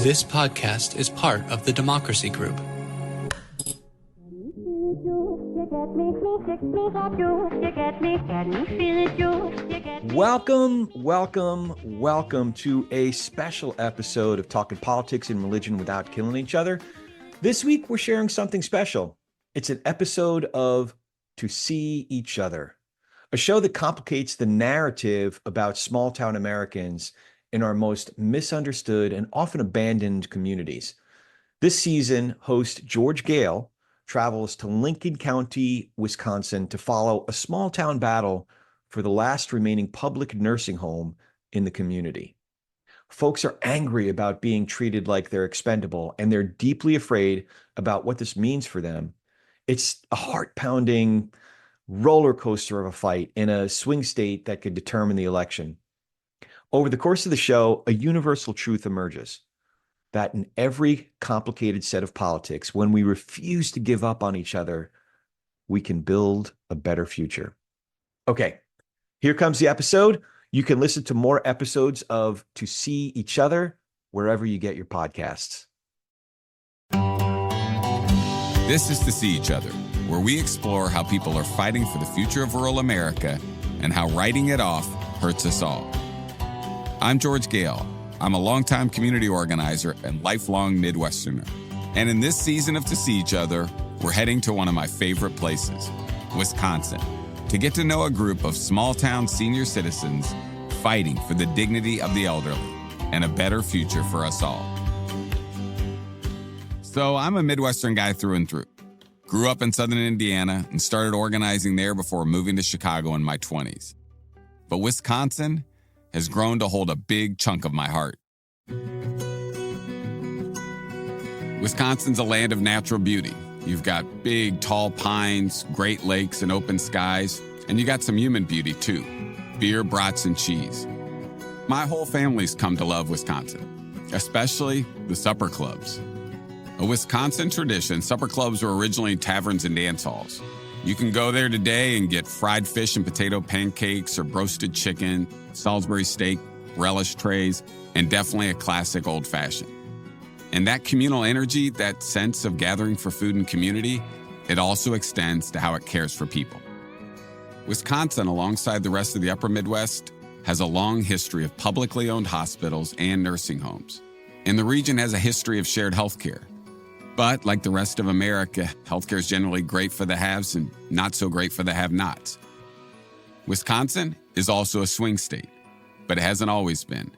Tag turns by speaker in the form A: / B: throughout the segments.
A: This podcast is part of the Democracy Group.
B: Welcome to a special episode of Talking Politics and Religion Without Killing Each Other. This week, we're sharing something special. It's an episode of To See Each Other, a show that complicates the narrative about small-town Americans in our most misunderstood and often abandoned communities. This season, host George Goehl travels to Lincoln County, Wisconsin, to follow a small-town battle for the last remaining public nursing home in the community. Folks are angry about being treated like they're expendable, and they're deeply afraid about what this means for them. It's a heart-pounding roller coaster of a fight in a swing state that could determine the election. Over the course of the show, a universal truth emerges that in every complicated set of politics, when we refuse to give up on each other, we can build a better future. Okay, here comes the episode. You can listen to more episodes of To See Each Other wherever you get your podcasts.
C: This is To See Each Other, where we explore how people are fighting for the future of rural America and how writing it off hurts us all. I'm George Goehl. I'm a longtime community organizer and lifelong Midwesterner. And in this season of To See Each Other, we're heading to one of my favorite places, Wisconsin, to get to know a group of small-town senior citizens fighting for the dignity of the elderly and a better future for us all. So I'm a Midwestern guy through and through. Grew up in Southern Indiana and started organizing there before moving to Chicago in my 20s. But Wisconsin has grown to hold a big chunk of my heart. Wisconsin's a land of natural beauty. You've got big, tall pines, great lakes, and open skies, and you got some human beauty too, beer, brats, and cheese. My whole family's come to love Wisconsin, especially the supper clubs. A Wisconsin tradition, supper clubs were originally taverns and dance halls. You can go there today and get fried fish and potato pancakes or roasted chicken, Salisbury steak, relish trays, and definitely a classic old-fashioned. And that communal energy, that sense of gathering for food and community, it also extends to how it cares for people. Wisconsin, alongside the rest of the upper Midwest, has a long history of publicly owned hospitals and nursing homes. And the region has a history of shared health care. But like the rest of America, healthcare is generally great for the haves and not so great for the have-nots. Wisconsin is also a swing state, but it hasn't always been.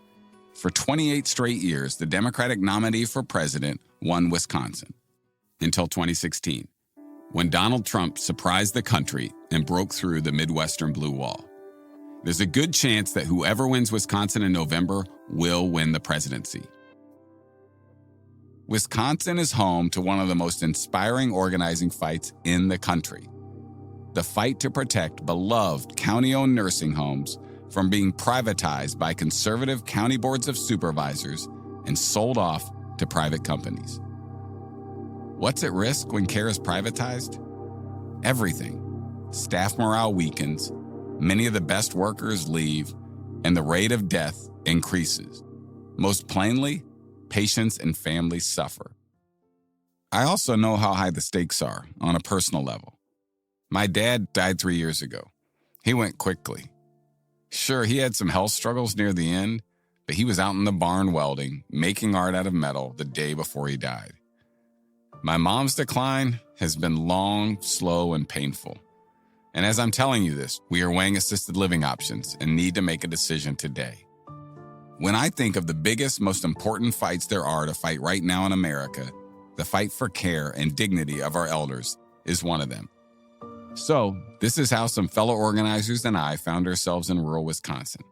C: For 28 straight years, the Democratic nominee for president won Wisconsin, until 2016, when Donald Trump surprised the country and broke through the Midwestern blue wall. There's a good chance that whoever wins Wisconsin in November will win the presidency. Wisconsin is home to one of the most inspiring organizing fights in the country. The fight to protect beloved county-owned nursing homes from being privatized by conservative county boards of supervisors and sold off to private companies. What's at risk when care is privatized? Everything. Staff morale weakens, many of the best workers leave, and the rate of death increases. Most plainly, patients and families suffer. I also know how high the stakes are on a personal level. My dad died 3 years ago. He went quickly. Sure, he had some health struggles near the end, but he was out in the barn welding, making art out of metal the day before he died. My mom's decline has been long, slow, and painful. And as I'm telling you this, we are weighing assisted living options and need to make a decision today. When I think of the biggest, most important fights there are to fight right now in America, the fight for care and dignity of our elders is one of them. So, this is how some fellow organizers and I found ourselves in rural Wisconsin.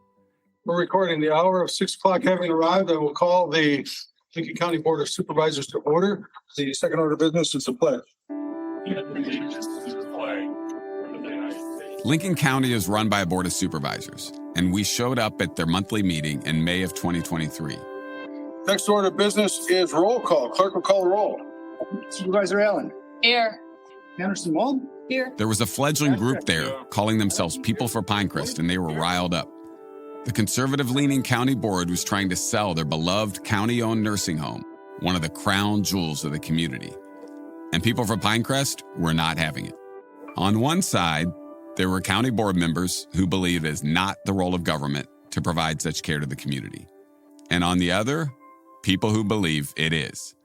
D: We're recording the hour of 6 o'clock having arrived. I will call the Lincoln County Board of Supervisors to order. The second order of business is the pledge.
C: Lincoln County is run by a board of supervisors, and we showed up at their monthly meeting in May of 2023.
D: Next order of business is roll call. Clerk will call the roll.
E: Supervisor Allen.
F: Here.
E: Anderson Wald.
F: Here.
C: There was a fledgling group there calling themselves People for Pinecrest, and they were riled up. The conservative-leaning county board was trying to sell their beloved county-owned nursing home, one of the crown jewels of the community. And people from Pinecrest were not having it. On one side, there were county board members who believed it is not the role of government to provide such care to the community. And on the other, people who believe it is.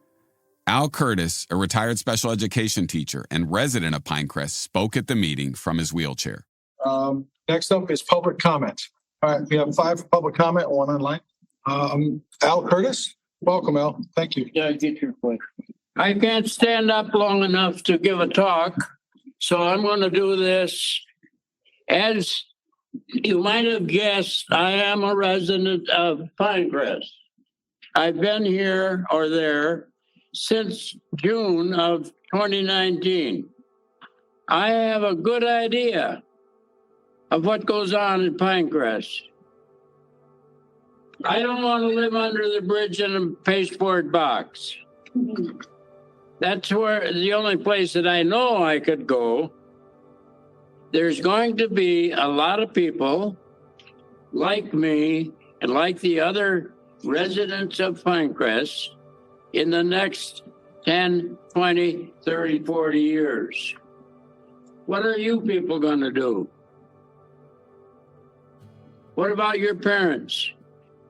C: Al Curtis, a retired special education teacher and resident of Pinecrest, spoke at the meeting from his wheelchair.
D: Next up is public comment. All right, we have 5 public comment, 1 online. Al Curtis, welcome, Al. Thank you.
E: Yeah, get your question.
F: I can't stand up long enough to give a talk, so I'm going to do this. As you might have guessed, I am a resident of Pinecrest. I've been here or there since June of 2019. I have a good idea of what goes on in Pinecrest. I don't want to live under the bridge in a pasteboard box. That's where the only place that I know I could go. There's going to be a lot of people like me and like the other residents of Pinecrest in the next 10, 20, 30, 40 years. What are you people going to do? What about your parents,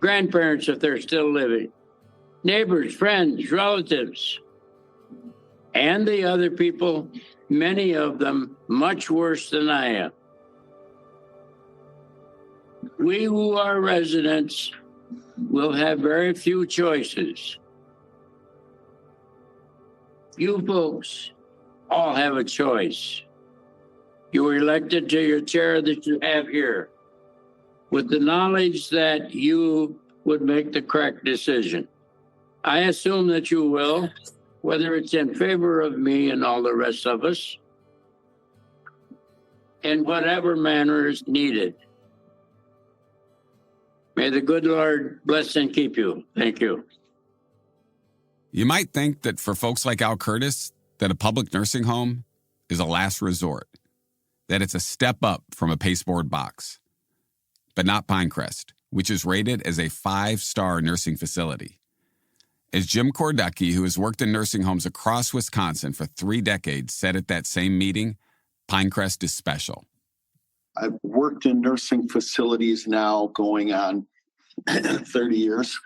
F: grandparents if they're still living, neighbors, friends, relatives, and the other people, many of them much worse than I am? We who are residents will have very few choices. You folks all have a choice. You were elected to your chair that you have here with the knowledge that you would make the correct decision. I assume that you will, whether it's in favor of me and all the rest of us, in whatever manner is needed. May the good Lord bless and keep you. Thank you.
C: You might think that for folks like Al Curtis, that a public nursing home is a last resort, that it's a step up from a pasteboard box. But not Pinecrest, which is rated as a 5-star nursing facility. As Jim Korducky, who has worked in nursing homes across Wisconsin for 3 decades, said at that same meeting, Pinecrest is special.
G: I've worked in nursing facilities now going on 30 years,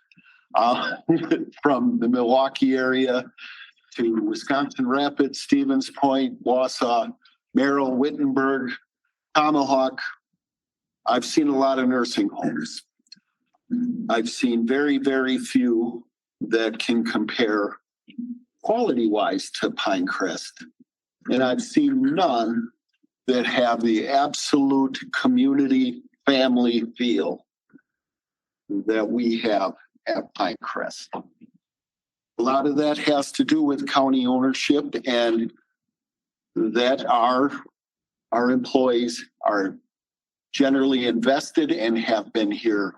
G: from the Milwaukee area to Wisconsin Rapids, Stevens Point, Wausau, Merrill, Wittenberg, Tomahawk. I've seen a lot of nursing homes. I've seen very, very few that can compare quality-wise to Pinecrest. And I've seen none that have the absolute community family feel that we have at Pinecrest. A lot of that has to do with county ownership and that our employees are generally invested and have been here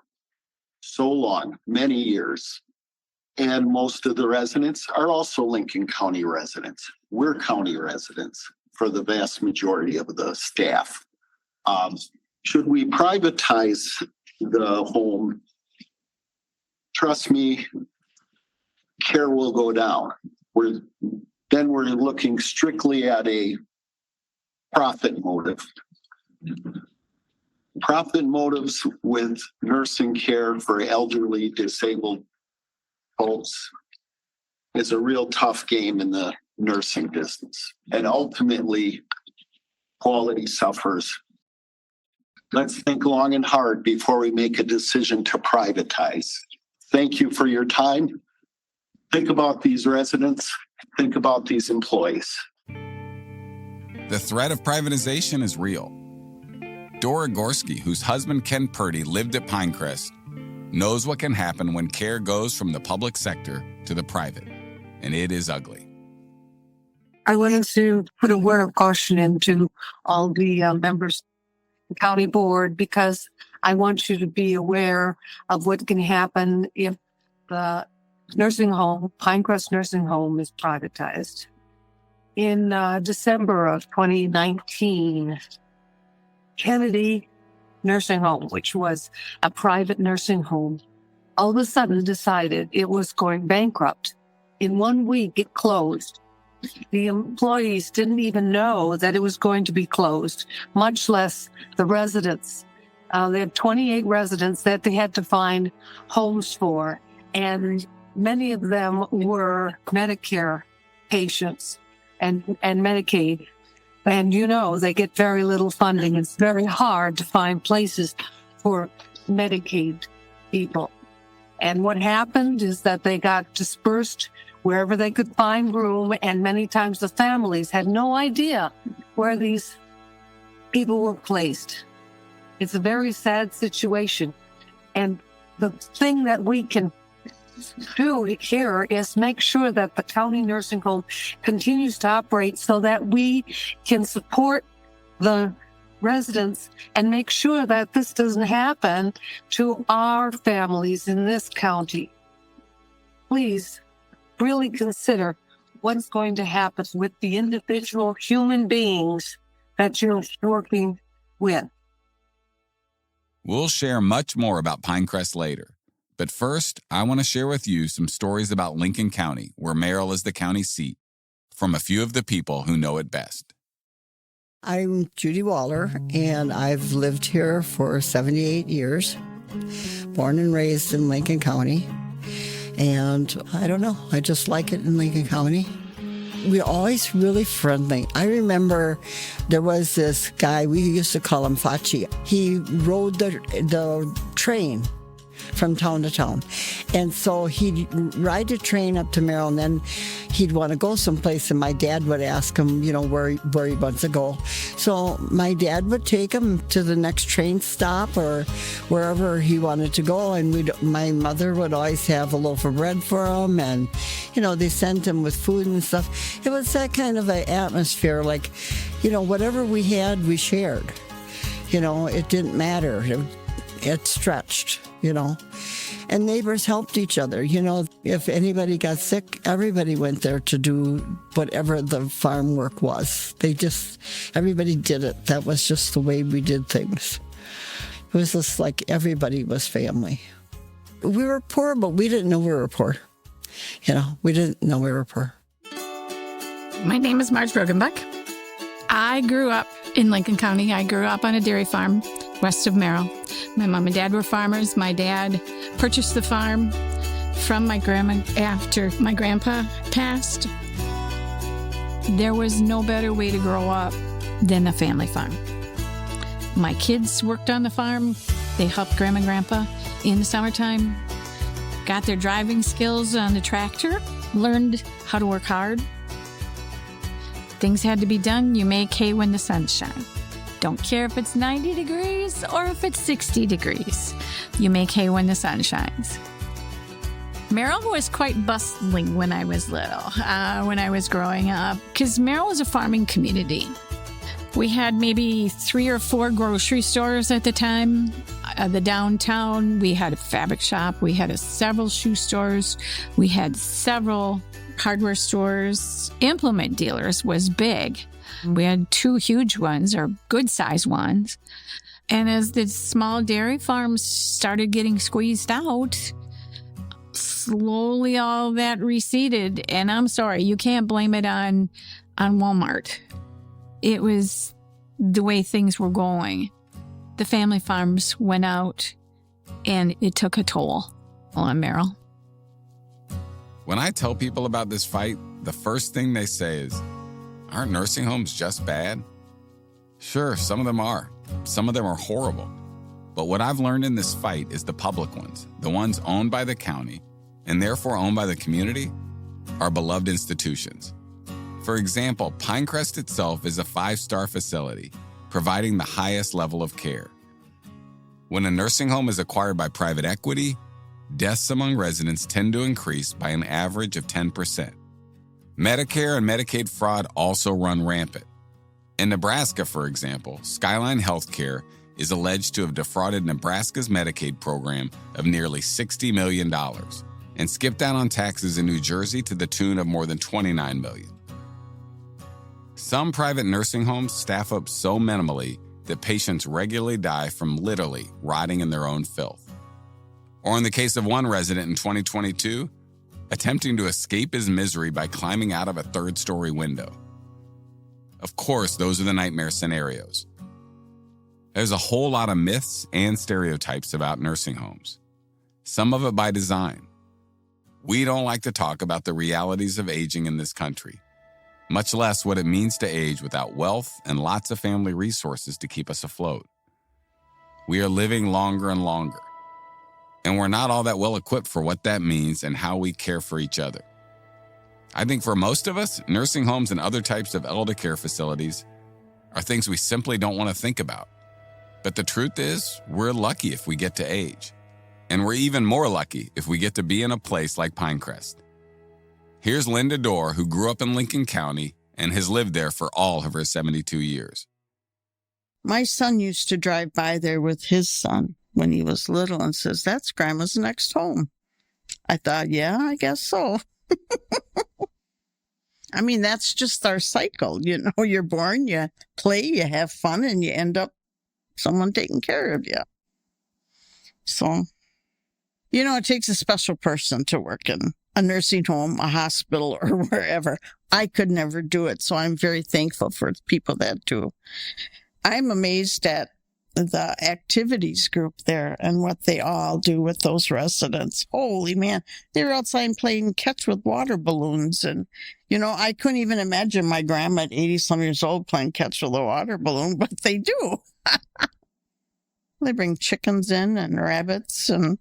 G: so long, many years. And most of the residents are also Lincoln County residents. We're county residents for the vast majority of the staff. Should we privatize the home? Trust me, care will go down. We're looking strictly at a profit motive. Profit motives with nursing care for elderly, disabled folks is a real tough game in the nursing business. And ultimately, quality suffers. Let's think long and hard before we make a decision to privatize. Thank you for your time. Think about these residents. Think about these employees.
C: The threat of privatization is real. Dora Gorski, whose husband Ken Purdy lived at Pinecrest, knows what can happen when care goes from the public sector to the private, and it is ugly.
H: I wanted to put a word of caution into all the members of the county board because I want you to be aware of what can happen if the nursing home, Pinecrest Nursing Home, is privatized. In December of 2019, Kennedy nursing home, which was a private nursing home, all of a sudden decided it was going bankrupt. In 1 week, it closed. The employees didn't even know that it was going to be closed, much less the residents. They had 28 residents that they had to find homes for, and many of them were Medicare patients and Medicaid. And they get very little funding. It's very hard to find places for Medicaid people. And what happened is that they got dispersed wherever they could find room, and many times the families had no idea where these people were placed. It's a very sad situation. And the thing that we can do here is make sure that the county nursing home continues to operate so that we can support the residents and make sure that this doesn't happen to our families in this county. Please really consider what's going to happen with the individual human beings that you're working with.
C: We'll share much more about Pinecrest later. But first, I want to share with you some stories about Lincoln County, where Merrill is the county seat, from a few of the people who know it best.
I: I'm Judy Waller, and I've lived here for 78 years, born and raised in Lincoln County. And I don't know, I just like it in Lincoln County. We're always really friendly. I remember there was this guy, we used to call him Fachi. He rode the train from town to town. And so he'd ride the train up to Merrill, and then he'd want to go someplace, and my dad would ask him, where he wants to go. So my dad would take him to the next train stop or wherever he wanted to go, and my mother would always have a loaf of bread for him, and, they sent him with food and stuff. It was that kind of an atmosphere, like, whatever we had, we shared. It didn't matter. It stretched, and neighbors helped each other. If anybody got sick, everybody went there to do whatever the farm work was. Everybody did it. That was just the way we did things. It was just like everybody was family. We were poor, but we didn't know we were poor. We didn't know we were poor.
J: My name is Marge Brogenbuck. I grew up in Lincoln County. I grew up on a dairy farm west of Merrill. My mom and dad were farmers. My dad purchased the farm from my grandma after my grandpa passed. There was no better way to grow up than a family farm. My kids worked on the farm. They helped grandma and grandpa in the summertime, got their driving skills on the tractor, learned how to work hard. Things had to be done. You make hay when the sun shines. Don't care if it's 90 degrees or if it's 60 degrees. You make hay when the sun shines. Merrill was quite bustling when I was little, when I was growing up, because Merrill was a farming community. We had maybe 3 or 4 grocery stores at the time. The downtown, we had a fabric shop. We had several shoe stores. We had several hardware stores. Implement dealers was big. We had 2 huge ones, or good-sized ones. And as the small dairy farms started getting squeezed out, slowly all that receded. And I'm sorry, you can't blame it on Walmart. It was the way things were going. The family farms went out, and it took a toll on Merrill.
C: When I tell people about this fight, the first thing they say is, aren't nursing homes just bad? Sure, some of them are. Some of them are horrible. But what I've learned in this fight is the public ones, the ones owned by the county, and therefore owned by the community, are beloved institutions. For example, Pinecrest itself is a 5-star facility, providing the highest level of care. When a nursing home is acquired by private equity, deaths among residents tend to increase by an average of 10%. Medicare and Medicaid fraud also run rampant. In Nebraska, for example, Skyline Healthcare is alleged to have defrauded Nebraska's Medicaid program of nearly $60 million and skipped out on taxes in New Jersey to the tune of more than $29 million. Some private nursing homes staff up so minimally that patients regularly die from literally rotting in their own filth. Or in the case of one resident in 2022, attempting to escape his misery by climbing out of a third-story window. Of course, those are the nightmare scenarios. There's a whole lot of myths and stereotypes about nursing homes, some of it by design. We don't like to talk about the realities of aging in this country, much less what it means to age without wealth and lots of family resources to keep us afloat. We are living longer and longer, and we're not all that well equipped for what that means and how we care for each other. I think for most of us, nursing homes and other types of elder care facilities are things we simply don't want to think about. But the truth is, we're lucky if we get to age. And we're even more lucky if we get to be in a place like Pinecrest. Here's Linda Dorr, who grew up in Lincoln County and has lived there for all of her 72 years.
K: My son used to drive by there with his son when he was little and says, "That's Grandma's next home." I thought, yeah, I guess so. I mean, that's just our cycle. You know, you're born, you play, you have fun, and you end up someone taking care of you. So, you know, it takes a special person to work in a nursing home, a hospital, or wherever. I could never do it, so I'm very thankful for the people that do. I'm amazed at the activities group there and what they all do with those residents. Holy man, they're outside playing catch with water balloons. And, you know, I couldn't even imagine my grandma at 80-some years old playing catch with a water balloon, but they do. They bring chickens in and rabbits and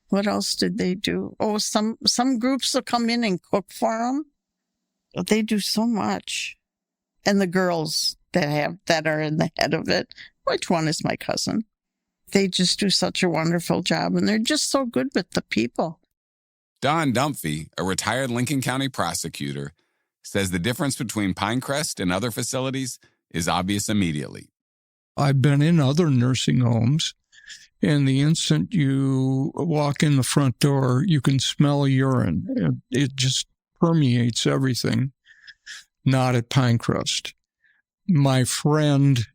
K: what else did they do? Oh, some groups will come in and cook for them. But they do so much. And the girls that are in the head of it, which one is my cousin? They just do such a wonderful job, and they're just so good with the people.
C: Don Dunphy, a retired Lincoln County prosecutor, says the difference between Pinecrest and other facilities is obvious immediately.
L: I've been in other nursing homes, and the instant you walk in the front door, you can smell urine. It just permeates everything. Not at Pinecrest. My friend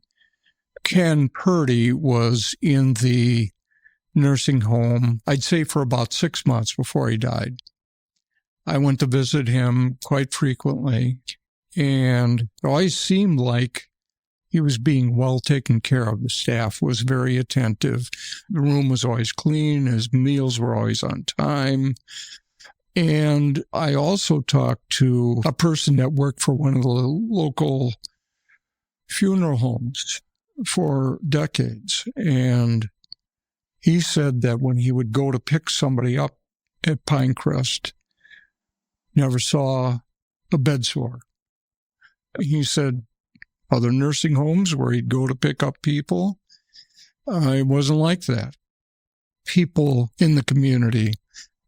L: Ken Purdy was in the nursing home, I'd say for about 6 months before he died. I went to visit him quite frequently, and it always seemed like he was being well taken care of. The staff was very attentive. The room was always clean. His meals were always on time. And I also talked to a person that worked for one of the local funeral homes for decades. And he said that when he would go to pick somebody up at Pinecrest, never saw a bed sore. He said other nursing homes where he'd go to pick up people, it wasn't like that. People in the community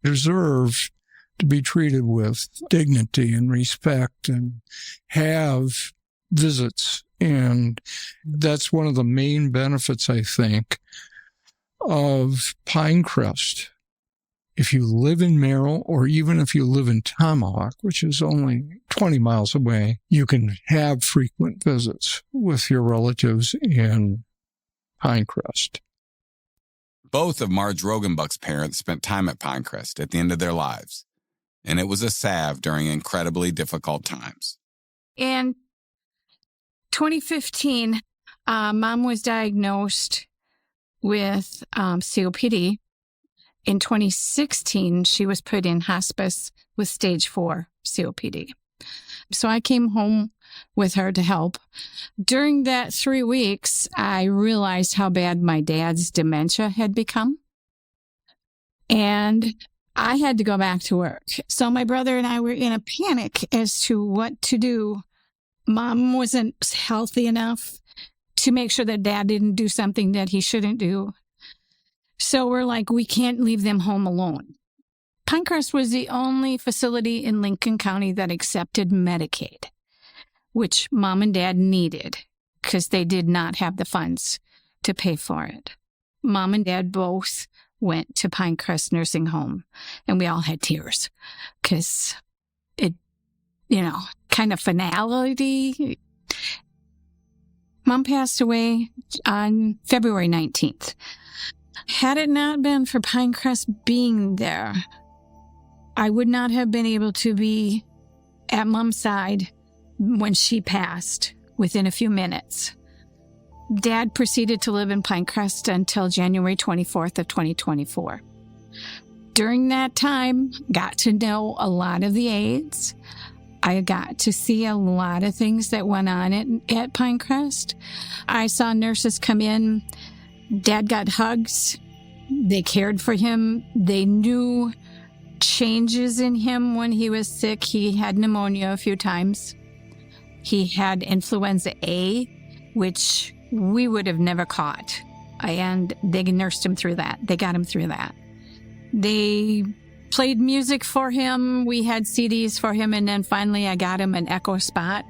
L: deserve to be treated with dignity and respect and have visits. And that's one of the main benefits, I think, of Pinecrest. If you live in Merrill, or even if you live in Tomahawk, which is only 20 miles away, you can have frequent visits with your relatives in Pinecrest.
C: Both of Marge Rogenbuck's parents spent time at Pinecrest at the end of their lives, and it was a salve during incredibly difficult times.
J: In 2015, Mom was diagnosed with COPD. In 2016, she was put in hospice with stage 4 COPD. So I came home with her to help. During that 3 weeks, I realized how bad my dad's dementia had become. And I had to go back to work. So my brother and I were in a panic as to what to do. Mom wasn't healthy enough to make sure that Dad didn't do something that he shouldn't do. So we're like, we can't leave them home alone. Pinecrest was the only facility in Lincoln County that accepted Medicaid, which Mom and Dad needed because they did not have the funds to pay for it. Mom and Dad both went to Pinecrest Nursing Home, and we all had tears because it, kind of finality. Mom passed away on February 19th. Had it not been for Pinecrest being there, I would not have been able to be at Mom's side when she passed within a few minutes. Dad proceeded to live in Pinecrest until January 24th of 2024. During that time, got to know a lot of the aides. I got to see a lot of things that went on at Pinecrest. I saw nurses come in. Dad got hugs. They cared for him. They knew changes in him when he was sick. He had pneumonia a few times. He had influenza A, which we would have never caught. And they nursed him through that. They got him through that. They played music for him. We had CDs for him. And then finally I got him an Echo Spot,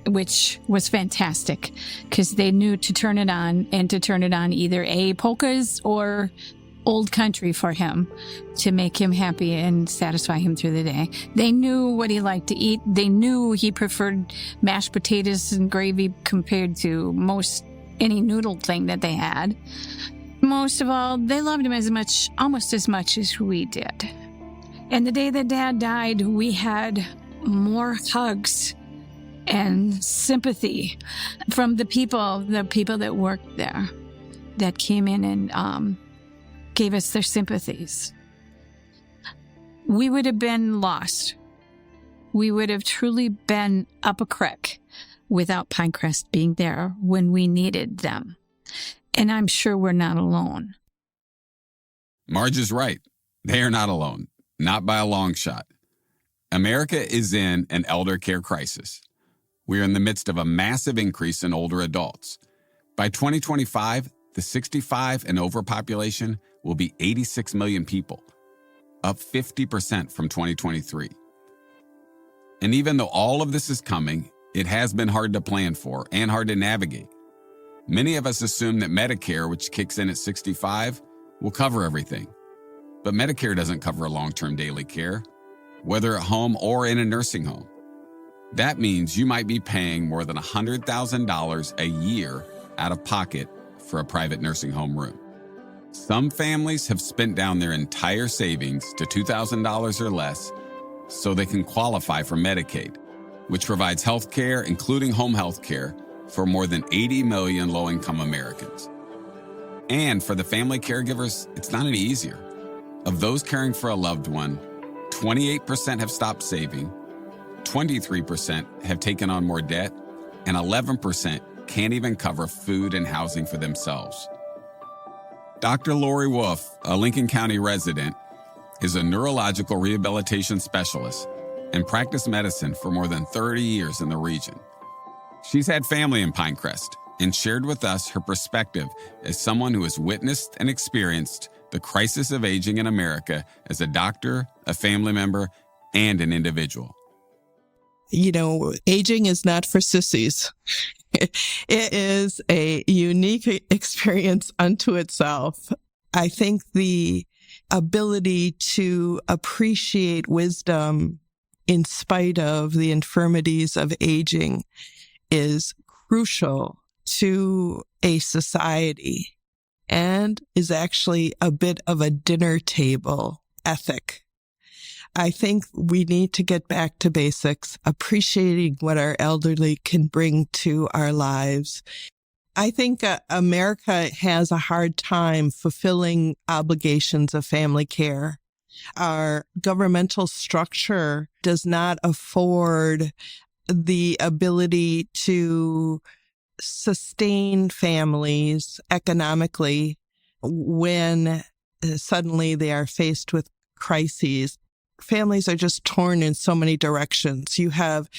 J: which was fantastic because they knew to turn it on and to turn it on either polkas or old country for him to make him happy and satisfy him through the day. They knew what he liked to eat. They knew he preferred mashed potatoes and gravy compared to most any noodle thing that they had. Most of all, they loved him almost as much as we did. And the day that Dad died, we had more hugs and sympathy from the people that worked there, that came in and gave us their sympathies. We would have been lost. We would have truly been up a creek without Pinecrest being there when we needed them. And I'm sure we're not alone.
C: Marge is right. They are not alone, not by a long shot. America is in an elder care crisis. We are in the midst of a massive increase in older adults. By 2025, the 65 and over population will be 86 million people, up 50% from 2023. And even though all of this is coming, it has been hard to plan for and hard to navigate. Many of us assume that Medicare, which kicks in at 65, will cover everything. But Medicare doesn't cover long-term daily care, whether at home or in a nursing home. That means you might be paying more than $100,000 a year out of pocket for a private nursing home room. Some families have spent down their entire savings to $2,000 or less so they can qualify for Medicaid, which provides health care, including home health care, for more than 80 million low-income Americans. And for the family caregivers, it's not any easier. Of those caring for a loved one, 28% have stopped saving, 23% have taken on more debt, and 11% can't even cover food and housing for themselves. Dr. Lori Wolf, a Lincoln County resident, is a neurological rehabilitation specialist and practiced medicine for more than 30 years in the region. She's had family in Pinecrest and shared with us her perspective as someone who has witnessed and experienced the crisis of aging in America as a doctor, a family member, and an individual.
M: You know, aging is not for sissies. It is a unique experience unto itself. I think the ability to appreciate wisdom in spite of the infirmities of aging is crucial to a society and is actually a bit of a dinner table ethic. I think we need to get back to basics, appreciating what our elderly can bring to our lives. I think America has a hard time fulfilling obligations of family care. Our governmental structure does not afford the ability to sustain families economically when suddenly they are faced with crises. Families are just torn in so many directions. You have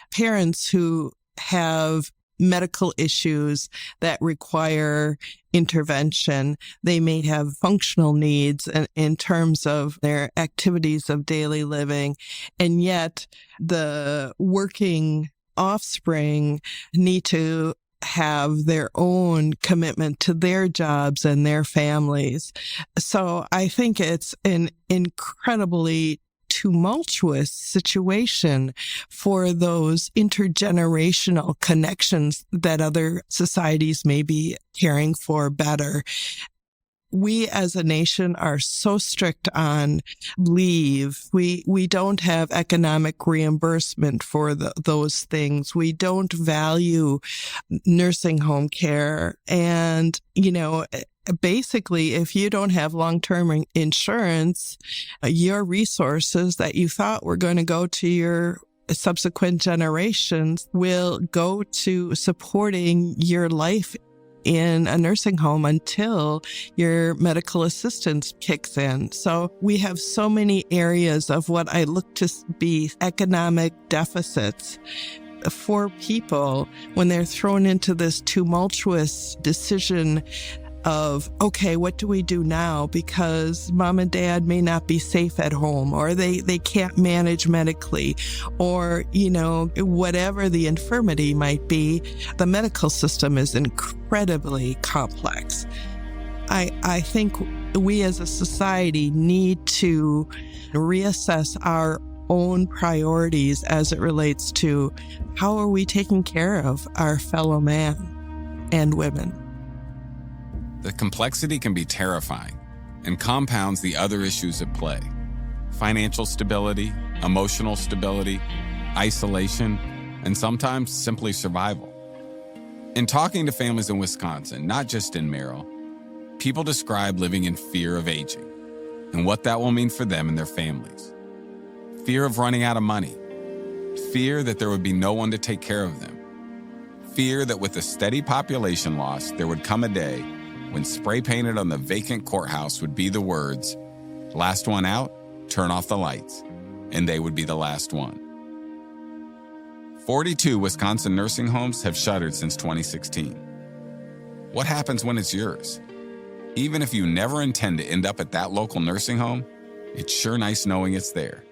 M: parents who have medical issues that require intervention. They may have functional needs in terms of their activities of daily living. And yet the working offspring need to have their own commitment to their jobs and their families. So I think it's an incredibly tumultuous situation for those intergenerational connections that other societies may be caring for better. We as a nation are so strict on leave. We don't have economic reimbursement for those things. We don't value nursing home care. And, basically, if you don't have long-term insurance, your resources that you thought were going to go to your subsequent generations will go to supporting your life in a nursing home until your medical assistance kicks in. So we have so many areas of what I look to be economic deficits for people when they're thrown into this tumultuous decision of, okay, what do we do now? Because mom and dad may not be safe at home, or they can't manage medically, or, whatever the infirmity might be, the medical system is incredibly complex. I think we as a society need to reassess our own priorities as it relates to how are we taking care of our fellow man and women.
C: The complexity can be terrifying and compounds the other issues at play: financial stability, emotional stability, isolation, and sometimes simply survival. In talking to families in Wisconsin, not just in Merrill, people describe living in fear of aging and what that will mean for them and their families. Fear of running out of money. Fear that there would be no one to take care of them. Fear that with a steady population loss, there would come a day when spray painted on the vacant courthouse would be the words, "Last one out, turn off the lights," and they would be the last one. 42 Wisconsin nursing homes have shuttered since 2016. What happens when it's yours? Even if you never intend to end up at that local nursing home, it's sure nice knowing it's there.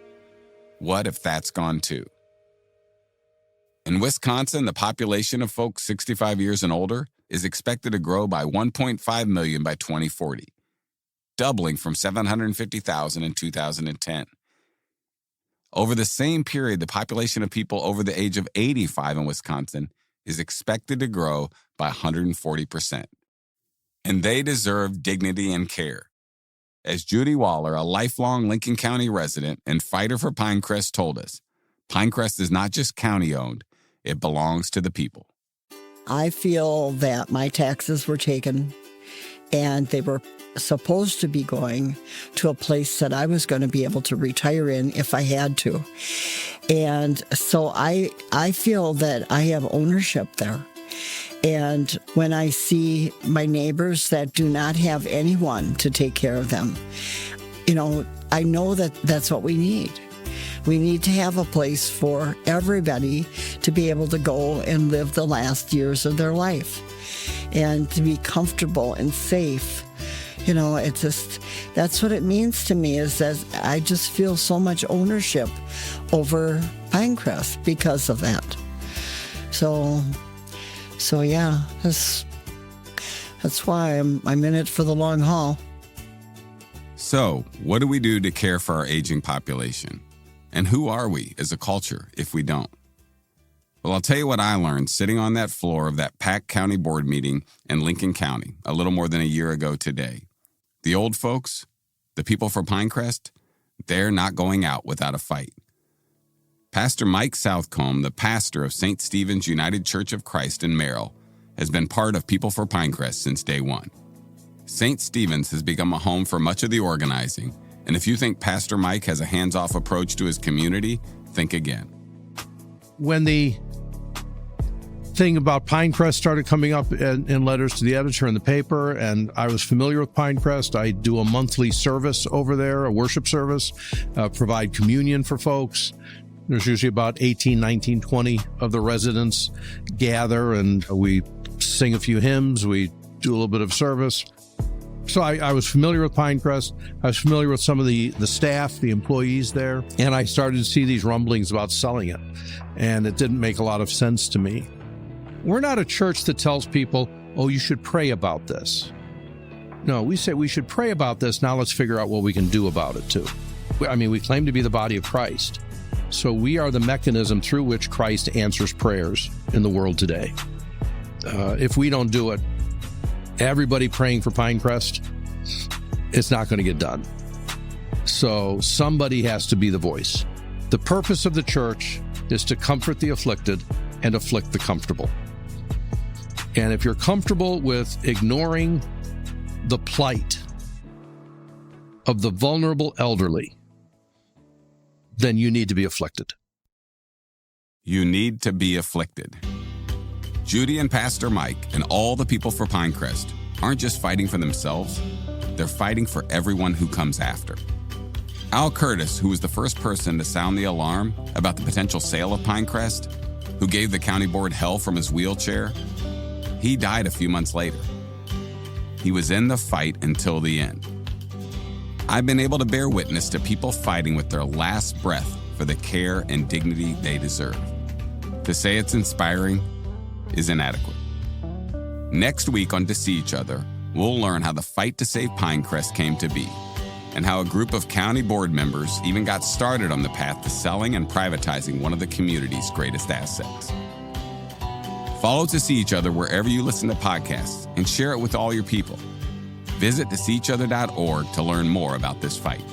C: What if that's gone too? In Wisconsin, the population of folks 65 years and older is expected to grow by 1.5 million by 2040, doubling from 750,000 in 2010. Over the same period, the population of people over the age of 85 in Wisconsin is expected to grow by 140%. And they deserve dignity and care. As Judy Waller, a lifelong Lincoln County resident and fighter for Pinecrest, told us, Pinecrest is not just county-owned, it belongs to the people.
I: I feel that my taxes were taken and they were supposed to be going to a place that I was going to be able to retire in if I had to. And so I feel that I have ownership there. And when I see my neighbors that do not have anyone to take care of them, I know that that's what we need. We need to have a place for everybody to be able to go and live the last years of their life and to be comfortable and safe. It's just, that's what it means to me, is that I just feel so much ownership over Pinecrest because of that. So yeah, that's why I'm in it for the long haul.
C: So, what do we do to care for our aging population? And who are we as a culture if we don't? Well, I'll tell you what I learned sitting on that floor of that packed county board meeting in Lincoln County a little more than a year ago today. The old folks, the people for Pinecrest, they're not going out without a fight. Pastor Mike Southcombe, the pastor of St. Stephen's United Church of Christ in Merrill, has been part of People for Pinecrest since day one. St. Stephen's has become a home for much of the organizing, and if you think Pastor Mike has a hands-off approach to his community, think again.
N: When the thing about Pinecrest started coming up in letters to the editor in the paper, and I was familiar with Pinecrest, I do a monthly service over there, a worship service, provide communion for folks. There's usually about 18, 19, 20 of the residents gather, and we sing a few hymns, we do a little bit of service. So I was familiar with Pinecrest. I was familiar with some of the staff, the employees there, and I started to see these rumblings about selling it, and it didn't make a lot of sense to me. We're not a church that tells people, oh, you should pray about this. No, we say we should pray about this. Now let's figure out what we can do about it too. We claim to be the body of Christ. So we are the mechanism through which Christ answers prayers in the world today. If we don't do it, everybody praying for Pinecrest, it's not going to get done. So somebody has to be the voice. The purpose of the church is to comfort the afflicted and afflict the comfortable. And if you're comfortable with ignoring the plight of the vulnerable elderly, then you need to be afflicted.
C: You need to be afflicted. Judy and Pastor Mike and all the people for Pinecrest aren't just fighting for themselves, they're fighting for everyone who comes after. Al Curtis, who was the first person to sound the alarm about the potential sale of Pinecrest, who gave the county board hell from his wheelchair, he died a few months later. He was in the fight until the end. I've been able to bear witness to people fighting with their last breath for the care and dignity they deserve. To say it's inspiring is inadequate. Next week on To See Each Other, we'll learn how the fight to save Pinecrest came to be, and how a group of county board members even got started on the path to selling and privatizing one of the community's greatest assets. Follow To See Each Other wherever you listen to podcasts and share it with all your people. Visit toseeachother.org to learn more about this fight.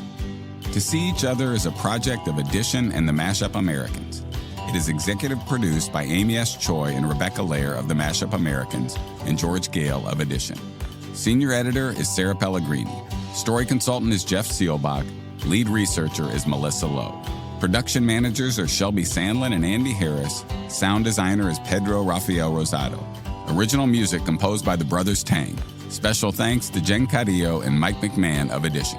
C: To See Each Other is a project of Edition and the Mashup Americans. It is executive produced by Amy S. Choi and Rebecca Lair of the Mashup Americans and George Goehl of Edition. Senior editor is Sarah Pellegrini. Story consultant is Jeff Seelbach. Lead researcher is Melissa Lowe. Production managers are Shelby Sandlin and Andy Harris. Sound designer is Pedro Rafael Rosado. Original music composed by the Brothers Tang. Special thanks to Jen Carrillo and Mike McMahon of Edition.